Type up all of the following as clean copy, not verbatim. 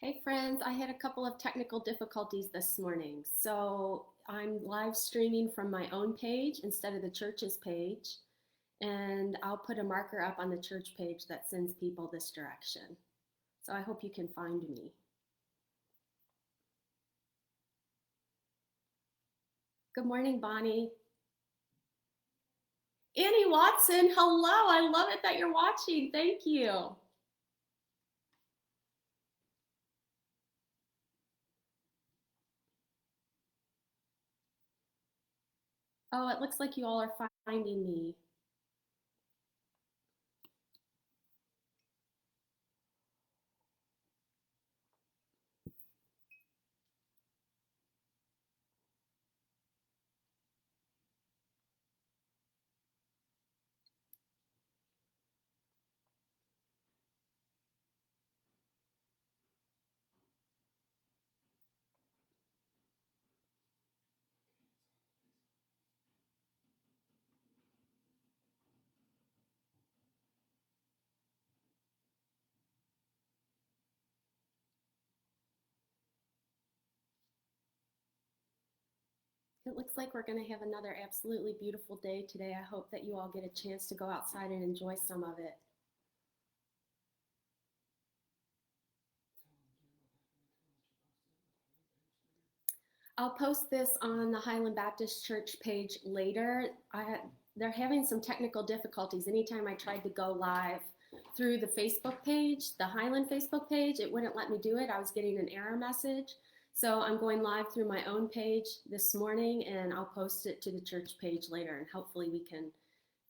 Hey friends, I had a couple of technical difficulties this morning. So I'm live streaming from my own page instead of the church's page. And I'll put a marker up on the church page that sends people this direction. So I hope you can find me. Good morning, Bonnie. Annie Watson, hello. I love it that you're watching. Thank you. Oh, it looks like you all are finding me. It looks like we're going to have another absolutely beautiful day today. I hope that you all get a chance to go outside and enjoy some of it. I'll post this on the Highland Baptist Church page later. They're having some technical difficulties. Anytime I tried to go live through the Facebook page, the Highland Facebook page, it wouldn't let me do it. I was getting an error message. So I'm going live through my own page this morning, and I'll post it to the church page later, and hopefully we can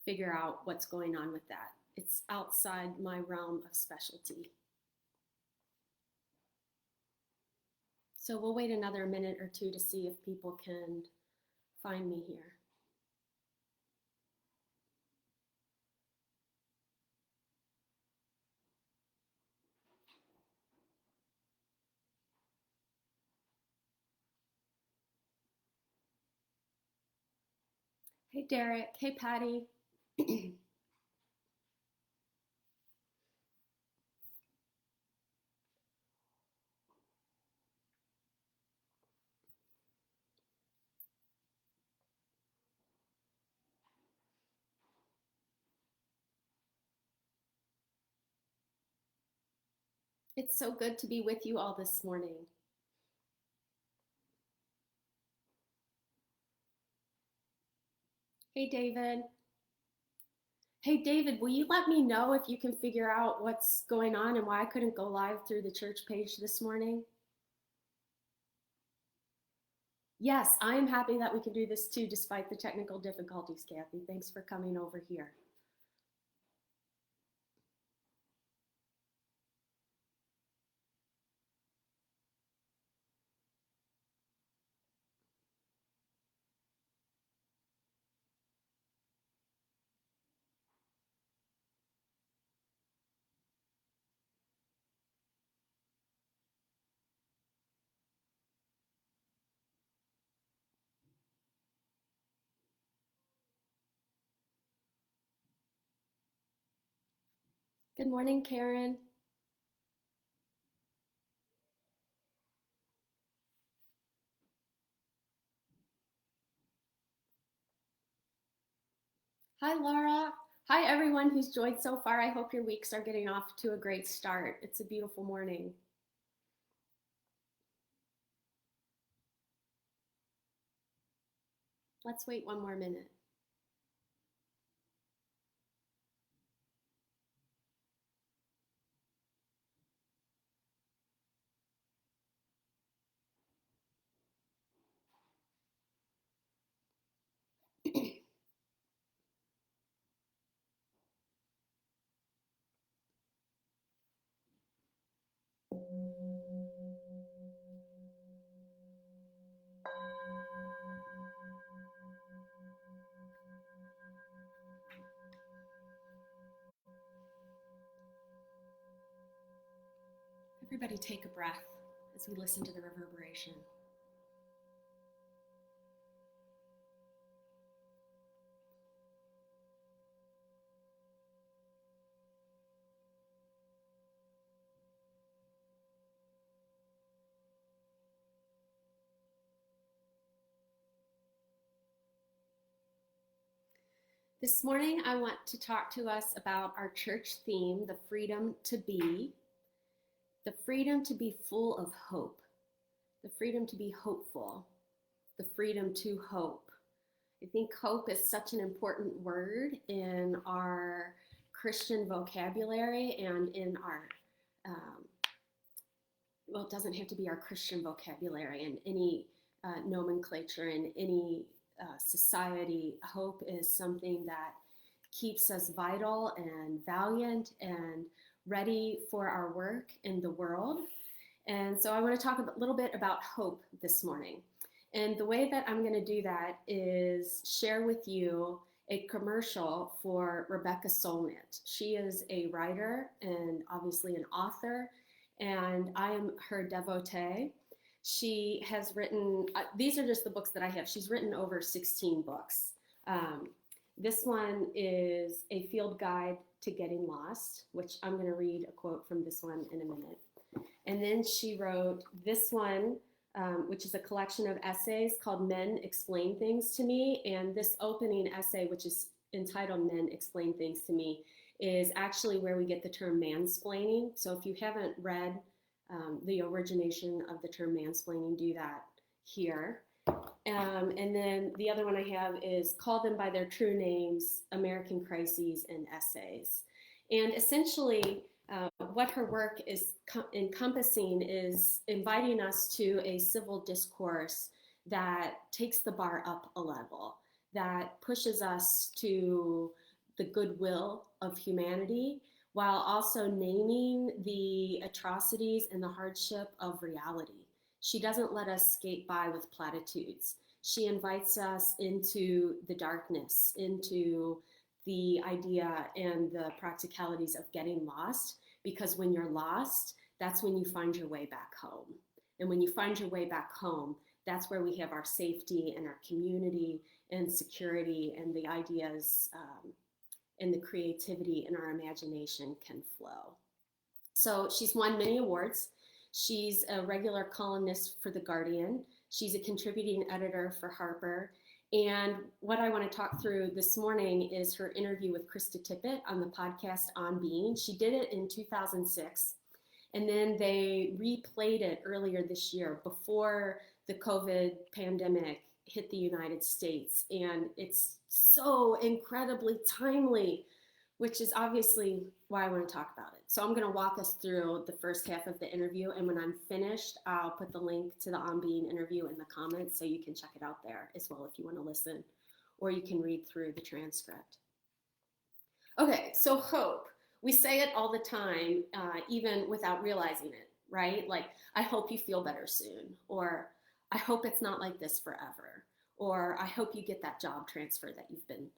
figure out what's going on with that. It's outside my realm of specialty. So we'll wait another minute or two to see if people can find me here. Hey, Derek. Hey, Patty. It's so good to be with you all this morning. Hey, David. Hey, David, will you let me know if you can figure out what's going on and why I couldn't go live through the church page this morning? Yes, I am happy that we can do this too, despite the technical difficulties, Kathy. Thanks for coming over here. Good morning, Karen. Hi, Laura. Hi, everyone who's joined so far. I hope your weeks are getting off to a great start. It's a beautiful morning. Let's wait one more minute. Everybody take a breath as we listen to the reverberation. This morning, I want to talk to us about our church theme, the freedom to be full of hope, the freedom to be hopeful, the freedom to hope. I think hope is such an important word in our Christian vocabulary and in our, well, it doesn't have to be our Christian vocabulary in any nomenclature, in any society. Hope is something that keeps us vital and valiant and ready for our work in the world. And so I want to talk a little bit about hope this morning. And the way that I'm going to do that is share with you a commercial for Rebecca Solnit. She is a writer and obviously an author, and I am her devotee. She has written, these are just the books that I have. She's written over 16 books. This one is A Field Guide to Getting Lost, which I'm going to read a quote from this one in a minute. And then she wrote this one, which is a collection of essays called Men Explain Things to Me. And this opening essay, which is entitled Men Explain Things to Me, is actually where we get the term mansplaining. So if you haven't read the origination of the term mansplaining, do that here. And then the other one I have is Call Them by Their True Names, American Crises and Essays. And essentially, what her work is encompassing is inviting us to a civil discourse that takes the bar up a level, that pushes us to the goodwill of humanity, while also naming the atrocities and the hardship of reality. She doesn't let us skate by with platitudes. She invites us into the darkness, into the idea and the practicalities of getting lost, because when you're lost, that's when you find your way back home. And when you find your way back home, that's where we have our safety and our community and security, and the ideas and the creativity in our imagination can flow. So she's won many awards. She's a regular columnist for The Guardian. She's a contributing editor for Harper. And what I want to talk through this morning is her interview with Krista Tippett on the podcast On Being. She did it in 2006, and then they replayed it earlier this year before the COVID pandemic hit the United States. And it's so incredibly timely, which is obviously why I want to talk about it. So I'm going to walk us through the first half of the interview, and when I'm finished, I'll put the link to the On Being interview in the comments so you can check it out there as well if you want to listen, or you can read through the transcript. Okay, so hope. We say it all the time, even without realizing it, right? Like, I hope you feel better soon, or I hope it's not like this forever, or I hope you get that job transfer that you've been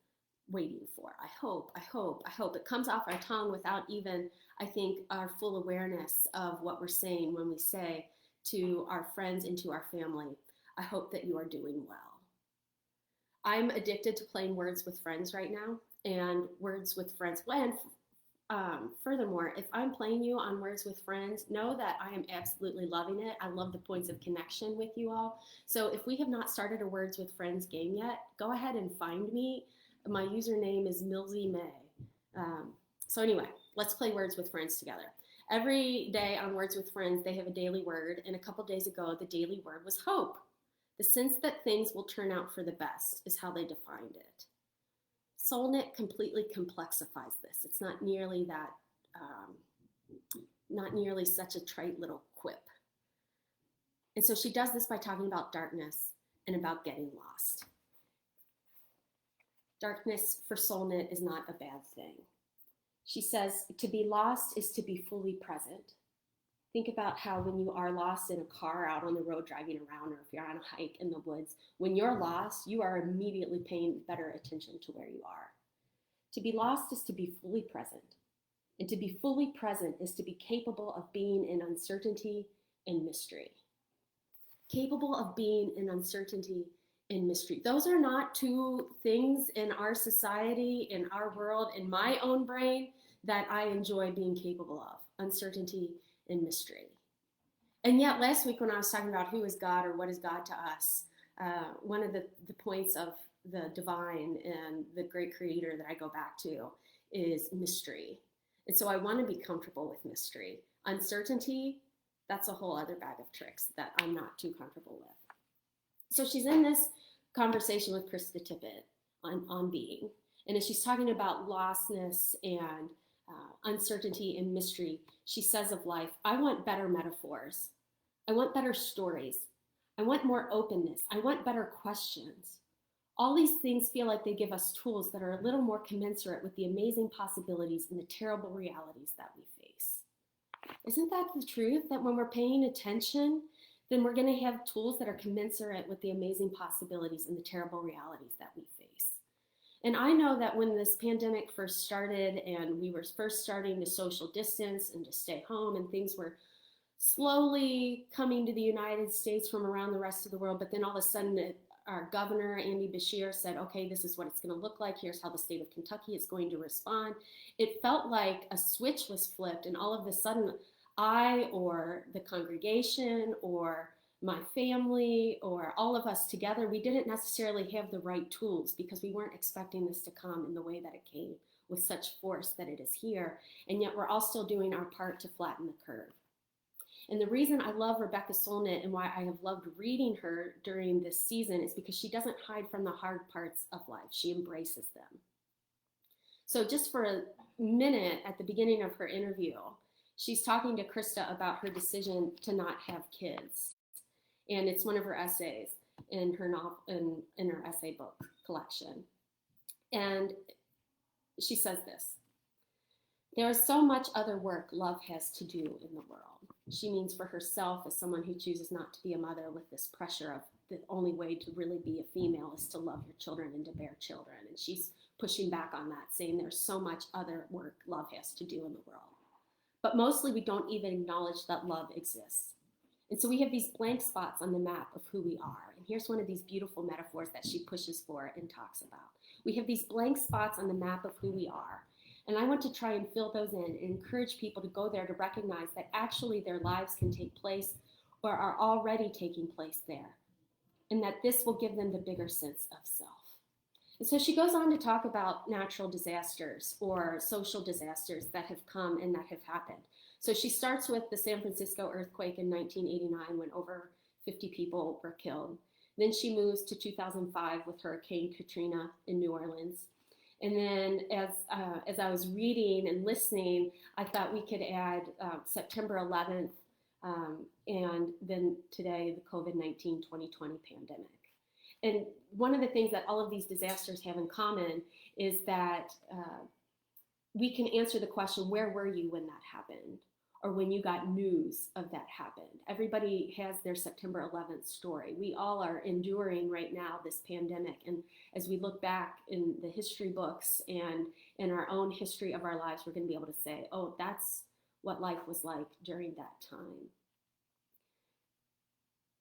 waiting for. I hope. It comes off our tongue without even, I think, our full awareness of what we're saying when we say to our friends and to our family, I hope that you are doing well. I'm addicted to playing words with friends right now, and words with friends. Furthermore, if I'm playing you on Words with Friends, know that I am absolutely loving it. I love the points of connection with you all. So if we have not started a Words with Friends game yet, go ahead and find me. My username is Milsey May. So anyway, let's play Words with Friends together. Every day on Words with Friends, they have a daily word, and a couple days ago, the daily word was hope. The sense that things will turn out for the best is how they defined it. Solnit completely complexifies this. It's not nearly that, not nearly such a trite little quip. And so she does this by talking about darkness and about getting lost. Darkness for Solnit is not a bad thing. She says, to be lost is to be fully present. Think about how when you are lost in a car out on the road driving around, or if you're on a hike in the woods, when you're lost, you are immediately paying better attention to where you are. To be lost is to be fully present. And to be fully present is to be capable of being in uncertainty and mystery. Capable of being in uncertainty and mystery. Those are not two things in our society, in our world, in my own brain that I enjoy being capable of. Uncertainty and mystery. And yet last week when I was talking about who is God or what is God to us, one of the points of the divine and the great creator that I go back to is mystery. And so I want to be comfortable with mystery. Uncertainty, that's a whole other bag of tricks that I'm not too comfortable with. So she's in this conversation with Krista Tippett on being. And as she's talking about lostness and uncertainty and mystery, she says of life, I want better metaphors. I want better stories. I want more openness. I want better questions. All these things feel like they give us tools that are a little more commensurate with the amazing possibilities and the terrible realities that we face. Isn't that the truth? That when we're paying attention, then we're going to have tools that are commensurate with the amazing possibilities and the terrible realities that we face. And I know that when this pandemic first started and we were first starting to social distance and to stay home and things were slowly coming to the United States from around the rest of the world, but then all of a sudden our governor, Andy Beshear, said, okay, this is what it's going to look like. Here's how the state of Kentucky is going to respond. It felt like a switch was flipped, and all of a sudden I or the congregation or my family or all of us together, we didn't necessarily have the right tools because we weren't expecting this to come in the way that it came with such force that it is here. And yet we're all still doing our part to flatten the curve. And the reason I love Rebecca Solnit and why I have loved reading her during this season is because she doesn't hide from the hard parts of life. She embraces them. So just for a minute at the beginning of her interview, she's talking to Krista about her decision to not have kids. And it's one of her essays in her novel, in her essay book collection. And she says this: there is so much other work love has to do in the world. She means for herself as someone who chooses not to be a mother with this pressure of the only way to really be a female is to love your children and to bear children. And she's pushing back on that, saying there's so much other work love has to do in the world. But mostly we don't even acknowledge that love exists. And so we have these blank spots on the map of who we are. And here's one of these beautiful metaphors that she pushes for and talks about. We have these blank spots on the map of who we are. And I want to try and fill those in and encourage people to go there to recognize that actually their lives can take place or are already taking place there. And that this will give them the bigger sense of self. And so she goes on to talk about natural disasters or social disasters that have come and that have happened. So she starts with the San Francisco earthquake in 1989 when over 50 people were killed. Then she moves to 2005 with Hurricane Katrina in New Orleans. And then as I was reading and listening, I thought we could add September 11th and then today the COVID-19 2020 pandemic. And one of the things that all of these disasters have in common is that we can answer the question, where were you when that happened? Or when you got news of that happened. Everybody has their September 11th story. We all are enduring right now this pandemic. And as we look back in the history books and in our own history of our lives, we're going to be able to say, oh, that's what life was like during that time.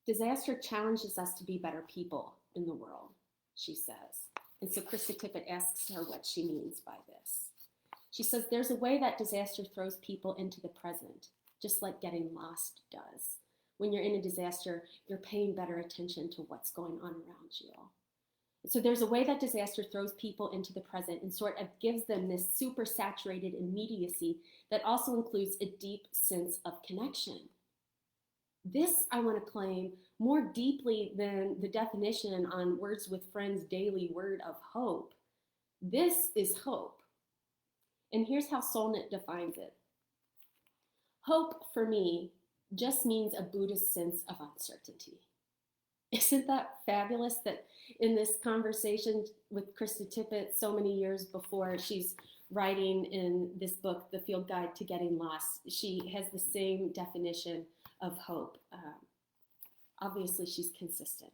Disaster challenges us to be better people in the world, she says. And so Krista Tippett asks her what she means by this. She says, there's a way that disaster throws people into the present, just like getting lost does. When you're in a disaster, you're paying better attention to what's going on around you. And so there's a way that disaster throws people into the present and sort of gives them this super saturated immediacy that also includes a deep sense of connection. This, I want to claim, more deeply than the definition on Words with Friends' daily word of hope. This is hope. And here's how Solnit defines it. Hope, for me, just means a Buddhist sense of uncertainty. Isn't that fabulous that in this conversation with Krista Tippett so many years before she's writing in this book, The Field Guide to Getting Lost, she has the same definition of hope. Obviously, she's consistent.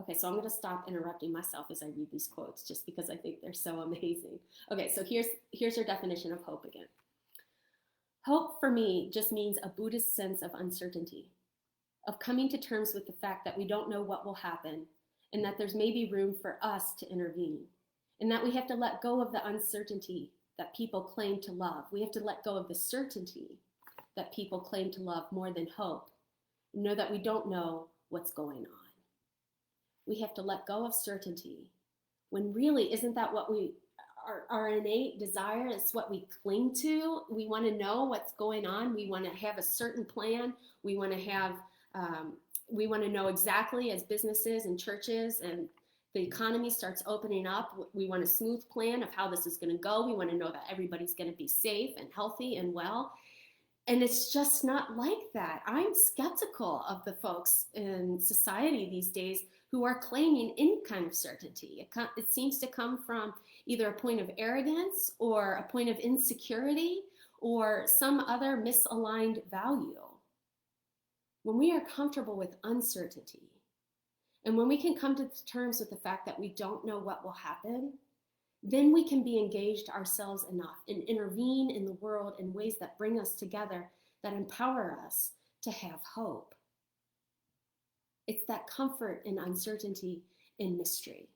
Okay, so I'm going to stop interrupting myself as I read these quotes just because I think they're so amazing. Okay, so here's her definition of hope again. Hope for me just means a Buddhist sense of uncertainty, of coming to terms with the fact that we don't know what will happen and that there's maybe room for us to intervene and that we have to let go of the uncertainty that people claim to love. We have to let go of the certainty that people claim to love more than hope and know that we don't know what's going on. We have to let go of certainty. when really, isn't that what our innate desire is what we cling to? We want to know what's going on. We want to have a certain plan. We want to have, we want to know exactly, as businesses and churches and the economy starts opening up, we want a smooth plan of how this is going to go. We want to know that everybody's going to be safe and healthy and well. And it's just not like that. I'm skeptical of the folks in society these days who are claiming any kind of certainty. It seems to come from either a point of arrogance or a point of insecurity or some other misaligned value. When we are comfortable with uncertainty, and when we can come to terms with the fact that we don't know what will happen, then we can be engaged ourselves enough and intervene in the world in ways that bring us together, that empower us to have hope. It's that comfort in uncertainty and mystery.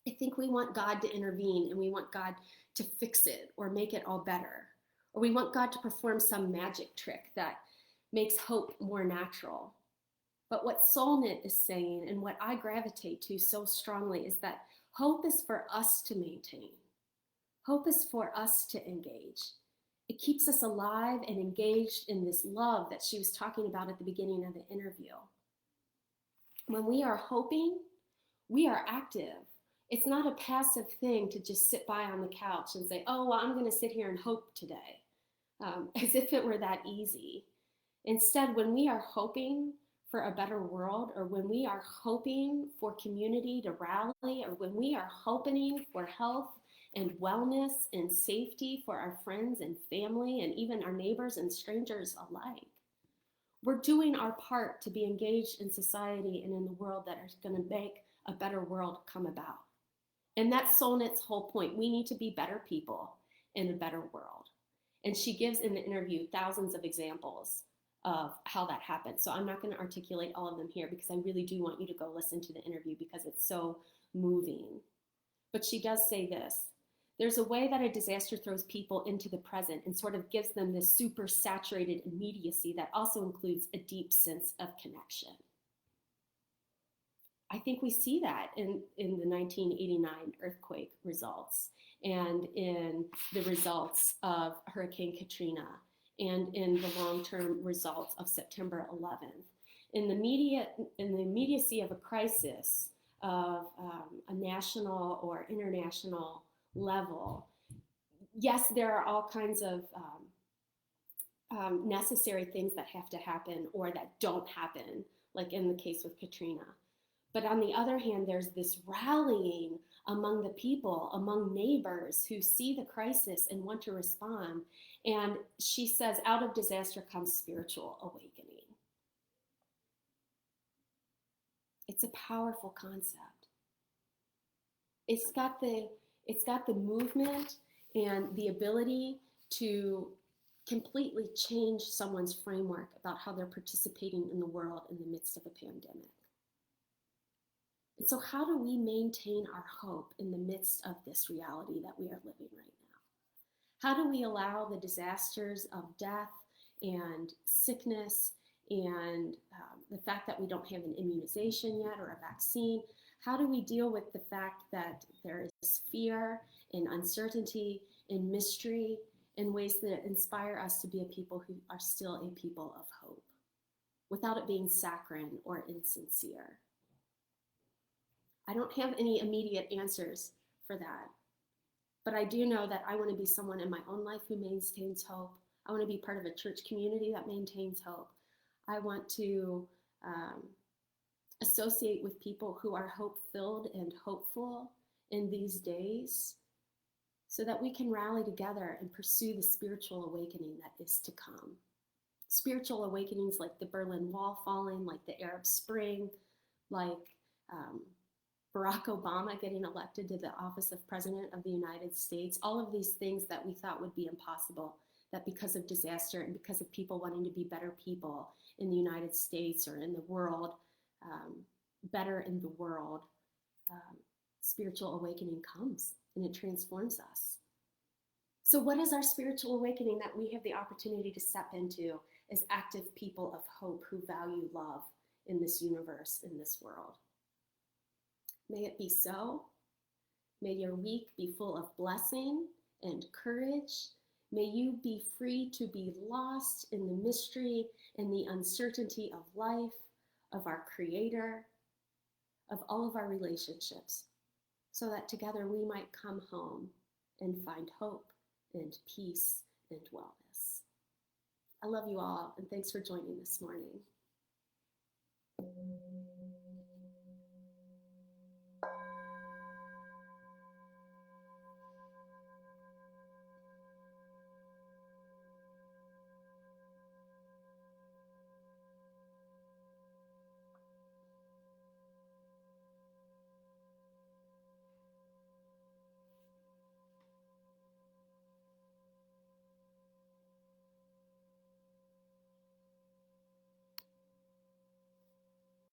I think we want God to intervene and we want God to fix it or make it all better. Or we want God to perform some magic trick that makes hope more natural. But what SoulKnit is saying, and what I gravitate to so strongly, is that hope is for us to maintain. Hope is for us to engage. It keeps us alive and engaged in this love that she was talking about at the beginning of the interview. When we are hoping, we are active. It's not a passive thing to just sit by on the couch and say, oh, well, I'm going to sit here and hope today, as if it were that easy. Instead, when we are hoping for a better world, or when we are hoping for community to rally, or when we are hoping for health and wellness and safety for our friends and family and even our neighbors and strangers alike, we're doing our part to be engaged in society and in the world that is going to make a better world come about. And that's SoulKnit's whole point. We need to be better people in a better world. And she gives in the interview thousands of examples of how that happens. So I'm not going to articulate all of them here because I really do want you to go listen to the interview because it's so moving. But she does say this: there's a way that a disaster throws people into the present and sort of gives them this super saturated immediacy that also includes a deep sense of connection. I think we see that in the 1989 earthquake results and in the results of Hurricane Katrina and in the long-term results of September 11th. In the immediacy of a crisis of a national or international level, yes, there are all kinds of necessary things that have to happen or that don't happen, like in the case with Katrina. But on the other hand, there's this rallying among the people, among neighbors who see the crisis and want to respond. And she says, out of disaster comes spiritual awakening. It's a powerful concept. It's got the movement and the ability to completely change someone's framework about how they're participating in the world in the midst of a pandemic. And so how do we maintain our hope in the midst of this reality that we are living right now? How do we allow the disasters of death and sickness and the fact that we don't have an immunization yet or a vaccine? How do we deal with the fact that there is fear and uncertainty and mystery in ways that inspire us to be a people who are still a people of hope without it being saccharine or insincere? I don't have any immediate answers for that, but I do know that I want to be someone in my own life who maintains hope. I want to be part of a church community that maintains hope. I want to associate with people who are hope-filled and hopeful in these days so that we can rally together and pursue the spiritual awakening that is to come. Spiritual awakenings like the Berlin Wall falling, like the Arab Spring, like Barack Obama getting elected to the office of President of the United States, all of these things that we thought would be impossible, that because of disaster and because of people wanting to be better people in the United States or in the world, better in the world, spiritual awakening comes and it transforms us. So what is our spiritual awakening that we have the opportunity to step into as active people of hope who value love in this universe, in this world? May it be so. May your week be full of blessing and courage. May you be free to be lost in the mystery and the uncertainty of life, of our Creator, of all of our relationships, so that together we might come home and find hope and peace and wellness. I love you all, and thanks for joining this morning.